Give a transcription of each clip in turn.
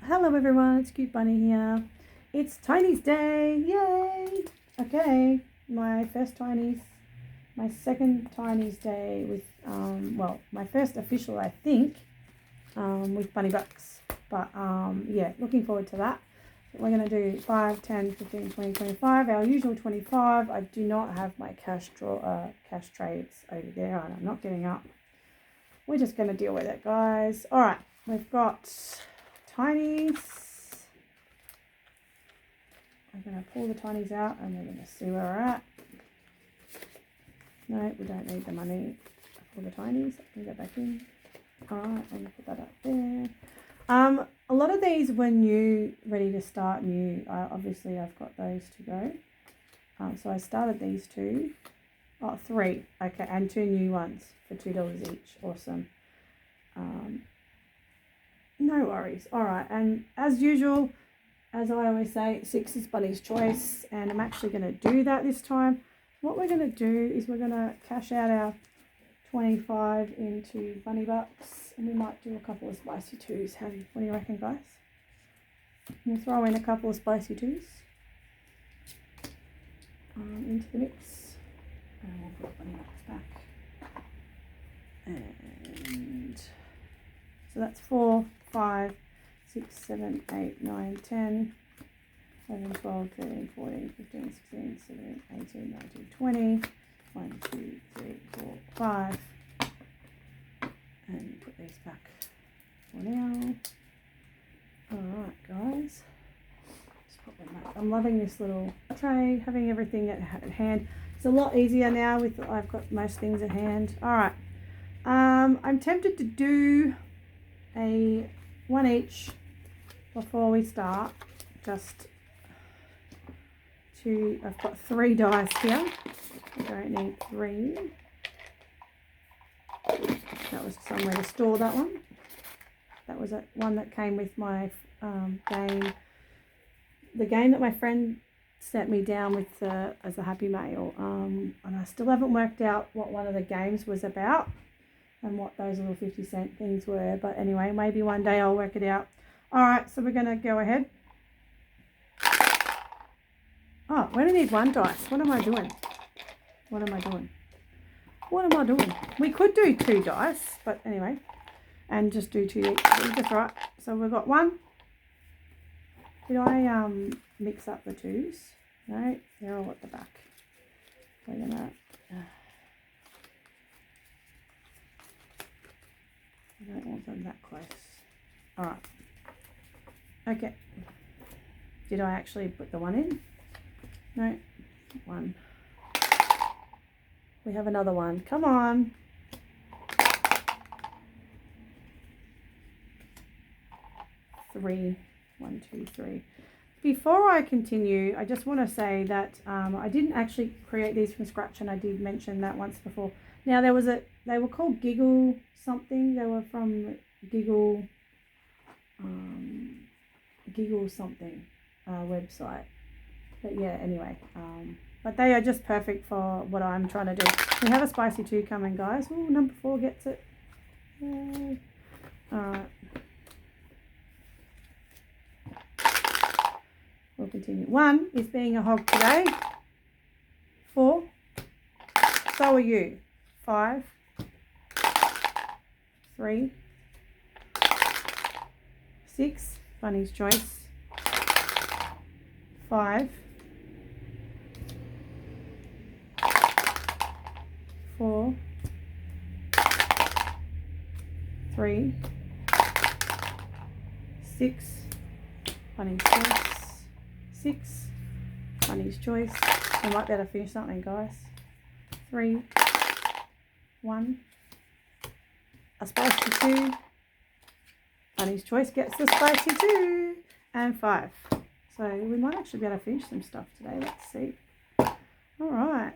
Hello everyone, it's Cute Bunny here. It's Tinies Day, yay! Okay, my first Tinies, my second Tinies Day with, my first official I think, with Bunny Bucks. But yeah, looking forward to that. We're going to do 5, 10, 15, 20, 25, our usual 25. I do not have my cash trades over there and I'm not getting up. We're just going to deal with it, guys. All right, we've got Tinies. I'm going to pull the Tinies out and we're going to see where we're at. No, we don't need the money for the Tinies. Let me go back in. All right, I'm going to put that up there. A lot of these were new, ready to start new. Obviously, I've got those to go. So I started these two. Oh, 3. Okay, and 2 new ones for $2 each. Awesome. No worries. All right, and as usual, as I always say, 6 is Bunny's choice, and I'm actually going to do that this time. What we're going to do is we're going to cash out our 25 into Bunny Bucks, and we might do a couple of spicy twos. What do you reckon, guys? We'll throw in a couple of spicy twos into the mix, and we'll put Bunny Bucks back. And so that's 4, 5, 6, 7, 8, 9, 10, 11, 12, 13, 14, 15, 16, 17, 18, 19, 20. 1, 2, 3, 4, 5. And put these back for now. Alright, guys. Just put them back. I'm loving this little tray, having everything at hand. It's a lot easier now with I've got most things at hand. Alright. I'm tempted to do a 1 each before we start. I've got 3 dice here. I don't need 3. That was somewhere to store that one. That was one that came with my game. The game that my friend sent me down with as a Happy Mail. And I still haven't worked out what one of the games was about and what those little 50-cent things were. But anyway, maybe one day I'll work it out. All right, so we're going to go ahead. Oh, we only need 1 dice. What am I doing? We could do 2 dice, but anyway, and just do 2 each. That's right. So we've got 1. Did I mix up the 2s? No, they're all at the back. We're gonna. I don't want them that close. All right. Okay. Did I actually put the 1 in? No, 1. We have another 1. Come on. 3. 1, 2, 3. Before I continue, I just want to say that I didn't actually create these from scratch, and I did mention that once before. Now they were called Giggle something. They were from Giggle something website. But yeah, anyway, but they are just perfect for what I'm trying to do. We have a spicy 2 coming, guys. Oh, number 4 gets it. Yay. All right. We'll continue. 1 is being a hog today. 4. So are you. 5. 3. 6. Bunny's choice. 5. 4, 3, 6, Bunny's choice, 6, Bunny's choice. I might be able to finish something, guys. 3, 1, a spicy 2, Bunny's choice gets the spicy 2, and 5. So we might actually be able to finish some stuff today. Let's see. All right.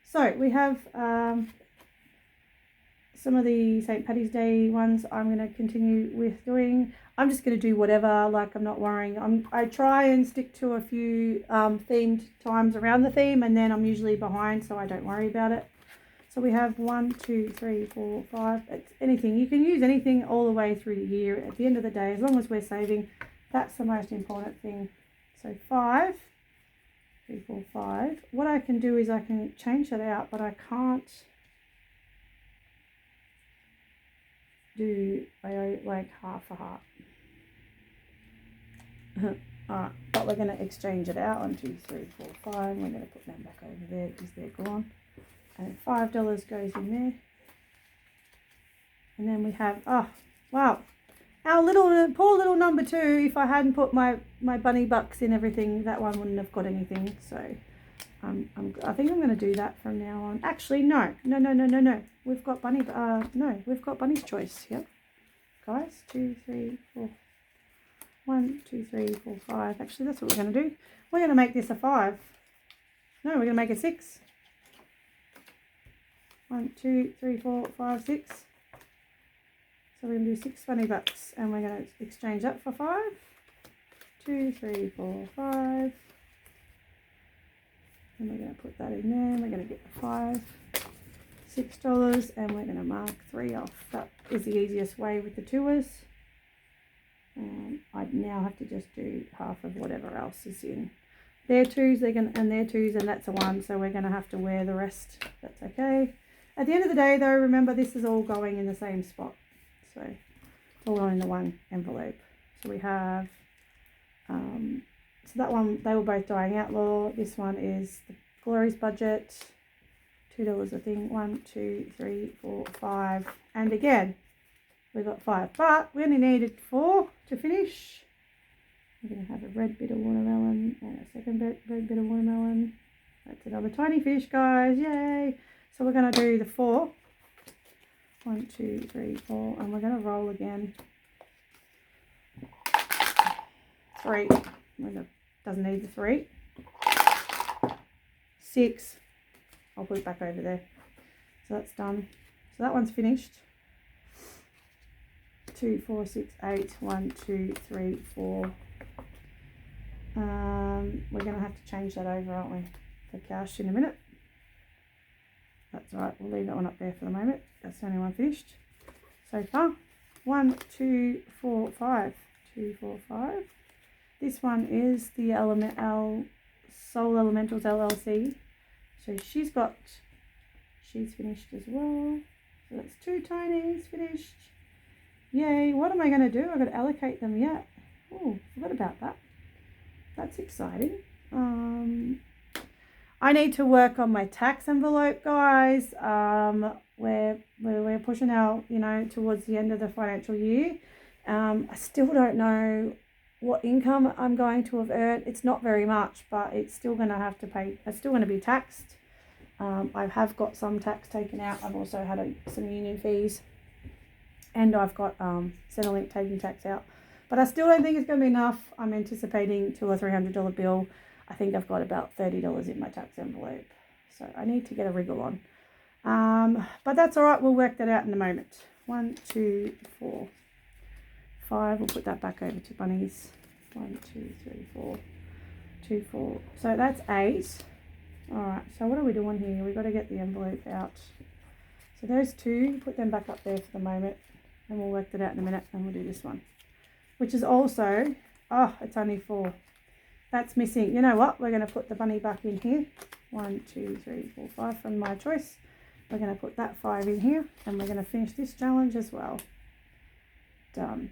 So we have some of the St. Paddy's Day ones I'm going to continue with doing. I'm just going to do whatever, like I'm not worrying. I try and stick to a few themed times around the theme, and then I'm usually behind, so I don't worry about it. So we have 1, 2, 3, 4, 5. It's anything. You can use anything all the way through the year. At the end of the day, as long as we're saving, that's the most important thing. So 5, 3, 4, 5. What I can do is I can change that out, but I can't do like half a heart. Alright, but we're going to exchange it out. 1, 2, 3, 4, 5. We're going to put them back over there because they're gone. And $5 goes in there. And then we have, oh, wow. Our little, poor little number 2, if I hadn't put my bunny bucks in everything, that one wouldn't have got anything. So I think I'm going to do that from now on. Actually, no. We've got bunny, we've got bunny's choice. Yep. Guys, 2, 3, 4. 1, 2, 3, 4, 5. Actually, that's what we're going to do. We're going to make this a 5. No, we're going to make a 6. 1, 2, 3, 4, 5, 6. So we're going to do 6 bunny bucks, and we're going to exchange that for 5. 2, 3, 4, 5. And we're going to put that in there. We're going to get the 5, $6, and we're going to mark 3 off. That is the easiest way with the 2s. I now have to just do half of whatever else is in. Their 2s, and their 2s, and that's a 1. So we're going to have to wear the rest. That's okay. At the end of the day, though, remember this is all going in the same spot. So it's all going in the one envelope. So we have, so that one, they were both Dying Outlaw. This one is the Glory's Budget. $2 a thing. 1, 2, 3, 4, 5. And again, we got 5. But we only needed 4 to finish. We're going to have a red bit of watermelon and a second red bit of watermelon. That's another tiny fish, guys. Yay! So we're going to do the 4. 1, 2, 3, 4. And we're going to roll again. 3. Doesn't need the 3. 6. I'll put it back over there. So that's done. So that one's finished. 2, 4, 6, 8. 1, 2, 3, 4. We're going to have to change that over, aren't we? For cash in a minute. That's all right. We'll leave that one up there for the moment. That's the only one finished so far. 1, 2, 4, 5. 2, 4, 5. This one is the Soul Elementals LLC. So she's finished as well. So that's 2 tinies finished. Yay. What am I going to do? I've got to allocate them yet. Oh, forgot about that. That's exciting. I need to work on my tax envelope, guys. We're pushing out, towards the end of the financial year. I still don't know what income I'm going to have earned. It's not very much, but it's still going to have to pay. It's still going to be taxed. I have got some tax taken out. I've also had some union fees, and I've got Centrelink taking tax out. But I still don't think it's going to be enough. I'm anticipating $200 or $300 bill. I think I've got about $30 in my tax envelope. So I need to get a wriggle on. But that's all right. We'll work that out in a moment. 1, 2, 4, 5. We'll put that back over to bunnies. 1, 2, 3, 4. 2, 4. So that's 8. All right. So what are we doing here? We've got to get the envelope out. So those 2, put them back up there for the moment. And we'll work that out in a minute. And we'll do this one. Which is also, it's only 4. That's missing. You know what? We're going to put the bunny back in here. 1, 2, 3, 4, 5 from my choice. We're going to put that 5 in here. And we're going to finish this challenge as well. Done.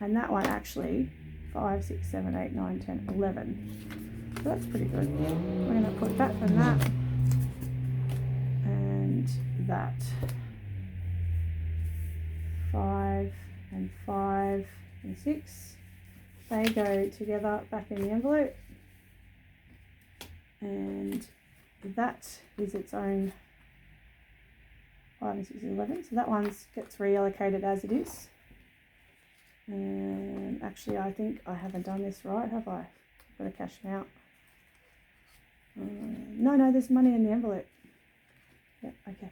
And that one actually, 5, 6, 7, 8, 9, 10, 11. So that's pretty good. We're going to put that from that. And that. 5 and 5 and 6. They go together back in the envelope. And that is its own 5 and 6 and 11. So that one gets reallocated as it is. And actually, I think I haven't done this right, have I? I've got to cash them out. No, there's money in the envelope. Yep, okay.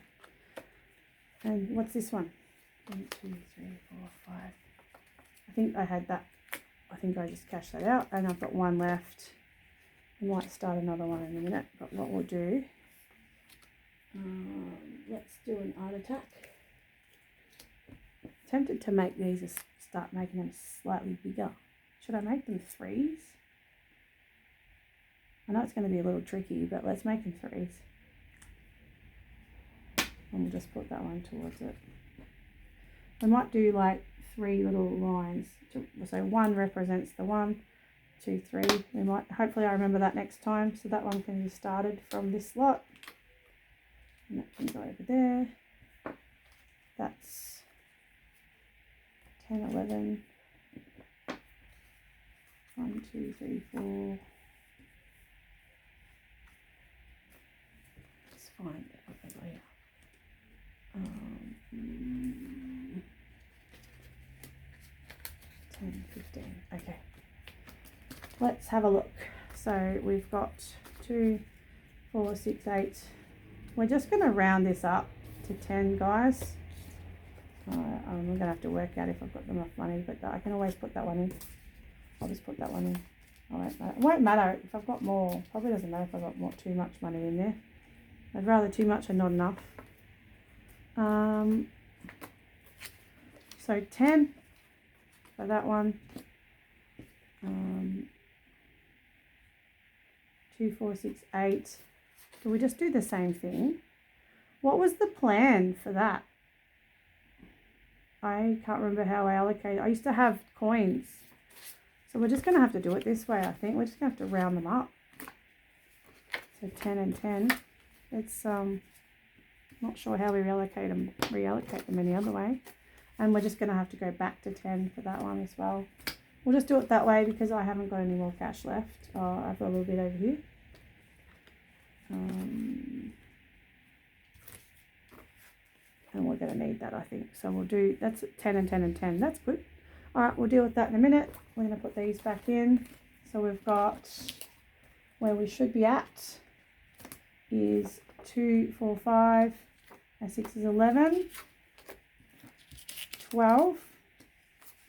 And what's this one? 1, 2, 3, 4, 5. I think I had that. I think I just cashed that out, and I've got one left. I might start another one in a minute, but what we'll do Let's do an art attack. Tempted to make these, start making them slightly bigger. Should I make them 3s? I know it's going to be a little tricky, but let's make them 3s. And we'll just put that one towards it. We might do like 3 little lines. So 1 represents the 1, 2, 3. We might, hopefully I remember that next time. So that one can be started from this slot. And that can go over there. That's 10, 11. 1, 2, 3, 4. Let's find it over here. 10, 15. Okay. Let's have a look. So we've got 2, 4, 6, 8. We're just going to round this up to 10, guys. I'm going to have to work out if I've got enough money, but I can always put that one in. I'll just put that one in. It won't matter if I've got more. Probably doesn't matter if I've got more, too much money in there. I'd rather too much and not enough. So 10 for that one. 2, 4, 6, 8. Do we just do the same thing? What was the plan for that? I can't remember how I allocated. I used to have coins. So we're just going to have to do it this way, I think. We're just going to have to round them up. So 10 and 10. It's not sure how we reallocate them any other way. And we're just going to have to go back to 10 for that one as well. We'll just do it that way because I haven't got any more cash left. I've got a little bit over here. And we're going to need that, I think. So we'll do, that's 10 and 10 and 10. That's good. All right, we'll deal with that in a minute. We're going to put these back in. So we've got where we should be at is 2, 4, 5, and 6 is 11, 12,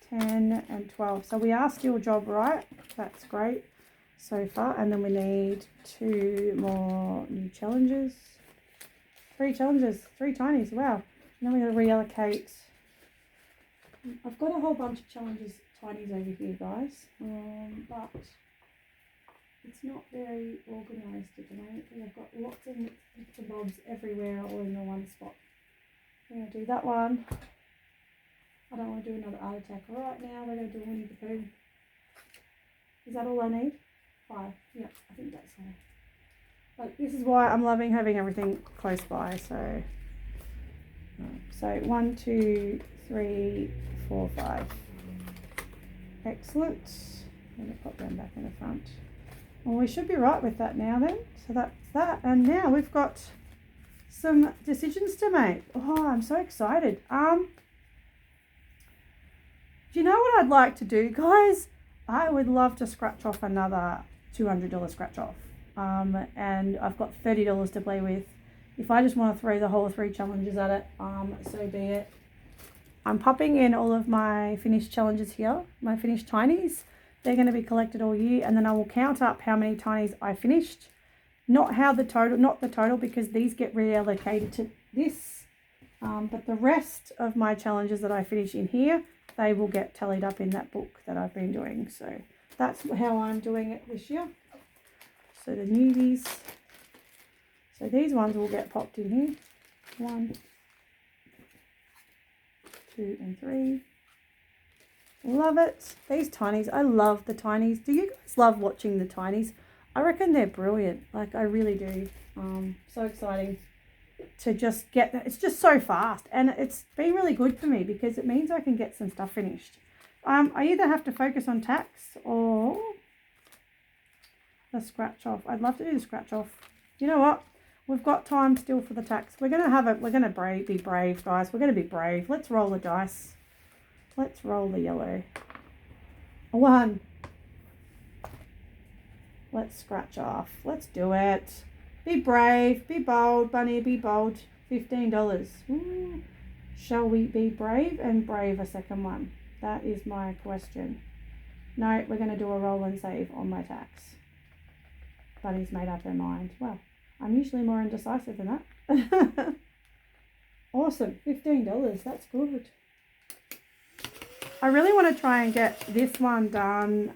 10, and 12. So we are still job right. That's great so far. And then we need 2 more new challenges. 3 challenges, 3 tinies. Wow. And then we're going to reallocate. I've got a whole bunch of challenges, tinies over here, guys. But it's not very organised at the moment. I've got lots of bits and bobs everywhere, all in the one spot. I'm going to do that one. I don't want to do another art attack right now. We're going to do Winnie the Pooh. Is that all I need? 5. Yeah, I think that's all. But this is why I'm loving having everything close by. So 1, 2, 3, 4, 5. Excellent. I'm going to pop them back in the front. Well, we should be right with that now then. So that's that. And now we've got some decisions to make. Oh, I'm so excited. Do you know what I'd like to do, guys? I would love to scratch off another $200 scratch off. And I've got $30 to play with. If I just want to throw the whole 3 challenges at it, so be it. I'm popping in all of my finished challenges here, my finished tinies. They're going to be collected all year, and then I will count up how many tinies I finished. Not the total, because these get reallocated to this. But the rest of my challenges that I finish in here, they will get tallied up in that book that I've been doing. So that's how I'm doing it this year. So the newbies. So these ones will get popped in here. 1, 2, and 3. Love it. These tinies. I love the tinies. Do you guys love watching the tinies? I reckon they're brilliant. Like, I really do. So exciting to just get that. It's just so fast. And it's been really good for me because it means I can get some stuff finished. I either have to focus on tax or the scratch off. I'd love to do the scratch off. You know what? We've got time still for the tax. We're going to have it. We're going to be brave, guys. We're going to be brave. Let's roll the dice. Let's roll the yellow. 1. Let's scratch off. Let's do it. Be brave. Be bold, Bunny. Be bold. $15. Ooh. Shall we be brave and brave a second one? That is my question. No, we're going to do a roll and save on my tax. Bunny's made up her mind. Well, I'm usually more indecisive than that. Awesome, $15, that's good. I really want to try and get this one done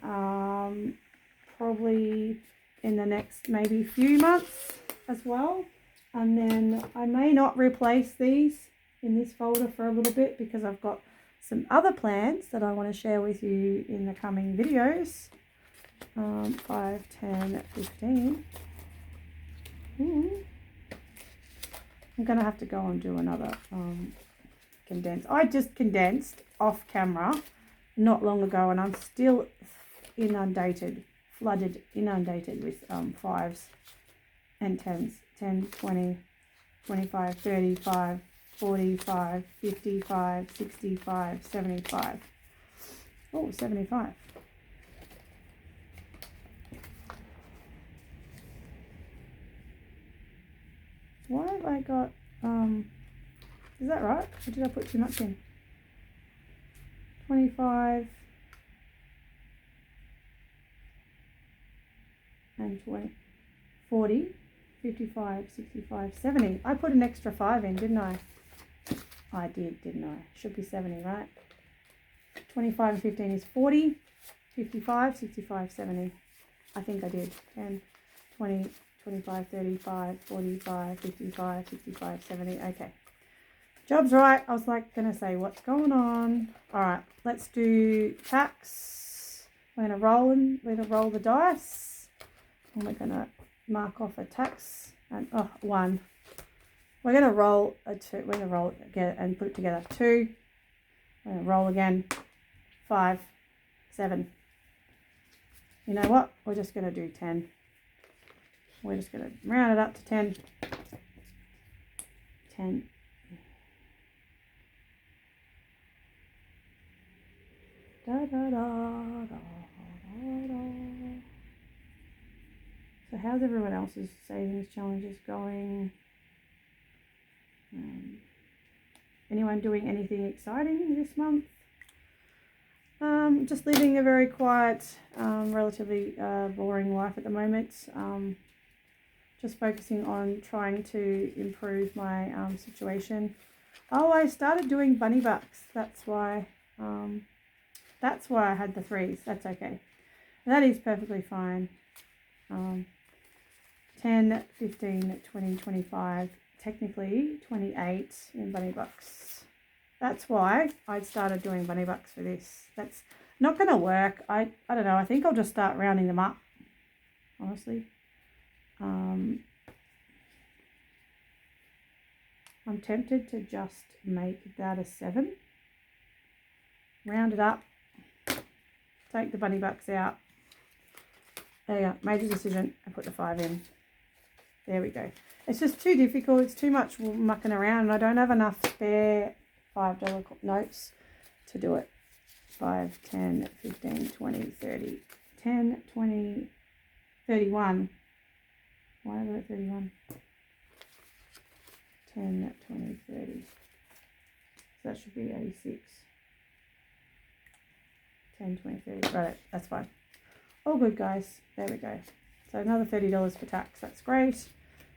probably in the next maybe few months as well. And then I may not replace these in this folder for a little bit because I've got some other plans that I want to share with you in the coming videos. 5, 10, 15. I'm going to have to go and do another condense. I just condensed off camera not long ago and I'm still inundated with 5s and 10s. 10, 20, 25, 35, 45, 55, 65, 75. Oh, 75. Why have I got, is that right? Or did I put too much in? 25 and 20, 40, 55, 65, 70. I put an extra 5 in, didn't I? I did, didn't I? Should be 70, right? 25 and 15 is 40, 55, 65, 70. I think I did. 10, 20, 25, 35, 45, 55, 65, 70. Okay. Job's right. I was like going to say, what's going on? All right, let's do tax. We're going to roll the dice. And we're going to mark off a tax. And, 1. We're going to roll a 2. We're going to roll it again and put it together. 2. We're going to roll again. 5, 7. You know what? We're just going to do 10. We're just going to round it up to 10. 10. Da, da, da, da, da, da. So how's everyone else's savings challenges going? Anyone doing anything exciting this month? Just living a very quiet, relatively boring life at the moment. Just focusing on trying to improve my situation. Oh, I started doing bunny bucks. That's why I had the 3s. That's okay. That is perfectly fine. 10, 15, 20, 25, technically 28 in bunny bucks. That's why I started doing bunny bucks for this. That's not going to work. I don't know. I think I'll just start rounding them up, honestly. I'm tempted to just make that a 7. Round it up. Take the bunny bucks out. There you go. Made the decision. I put the 5 in. There we go. It's just too difficult. It's too much mucking around. And I don't have enough spare $5 notes to do it. 5, 10, 15, 20, 30, 10, 20, 31. Why have I got 31? 10, 20, 30. So that should be 86. 10, 20, 30. Right, that's fine. All good, guys. There we go. So another $30 for tax. That's great.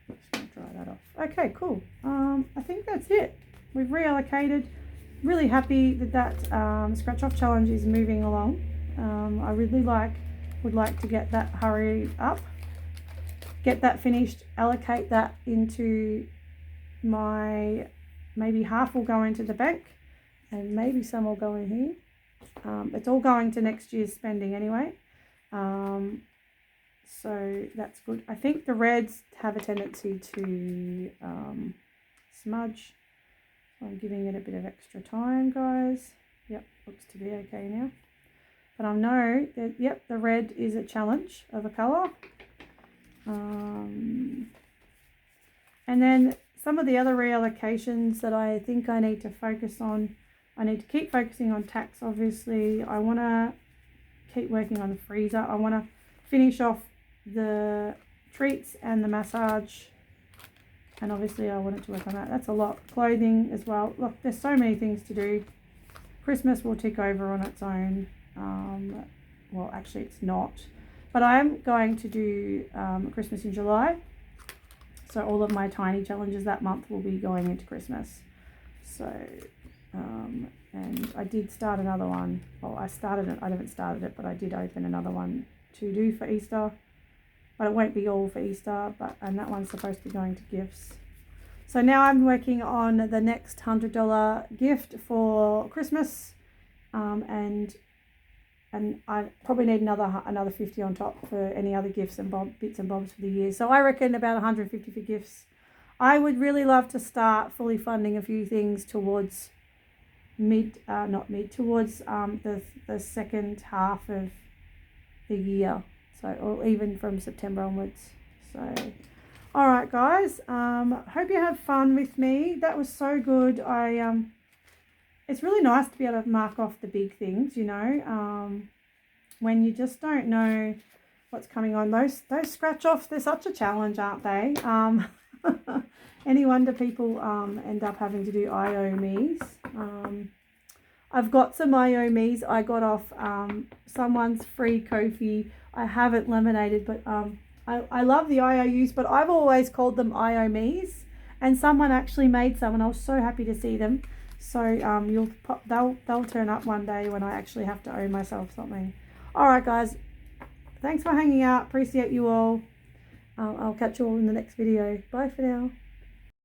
I'm just going to dry that off. Okay, cool. I think that's it. We've reallocated. Really happy that scratch off challenge is moving along. I really would like to get that hurried up, get that finished, allocate that into my, maybe half will go into the bank and maybe some will go in here. It's all going to next year's spending anyway. So that's good. I think the reds have a tendency to smudge. So I'm giving it a bit of extra time, guys. Yep, looks to be okay now. But I know that, yep, the red is a challenge of a colour. And then some of the other reallocations that I think I need to focus on. I need to keep focusing on tax, obviously. I want to keep working on the freezer. I want to finish off the treats and the massage. And obviously I wanted to work on that. That's a lot. Clothing as well. Look, there's so many things to do. Christmas will tick over on its own. Well, actually it's not. But I am going to do Christmas in July. So all of my tiny challenges that month will be going into Christmas. So, and I did start another one. Well, I haven't started it, but I did open another one to do for Easter. But it won't be all for Easter, and that one's supposed to be going to gifts. So now I'm working on the next $100 gift for Christmas, and I probably need another 50 on top for any other gifts and bits and bobs for the year. So I reckon about 150 for gifts. I would really love to start fully funding a few things towards towards the second half of the year. So, or even from September onwards. So, all right, guys. Hope you had fun with me. That was so good. It's really nice to be able to mark off the big things, you know. When you just don't know what's coming on. Those scratch offs, they're such a challenge, aren't they? Any wonder people end up having to do IOMEs. I've got some IOMEs I got off someone's free Ko-fi. I haven't laminated, but I love the IOUs, but I've always called them IOMEs, and someone actually made some, and I was so happy to see them. So they'll turn up one day when I actually have to owe myself something. All right, guys. Thanks for hanging out. Appreciate you all. I'll catch you all in the next video. Bye for now.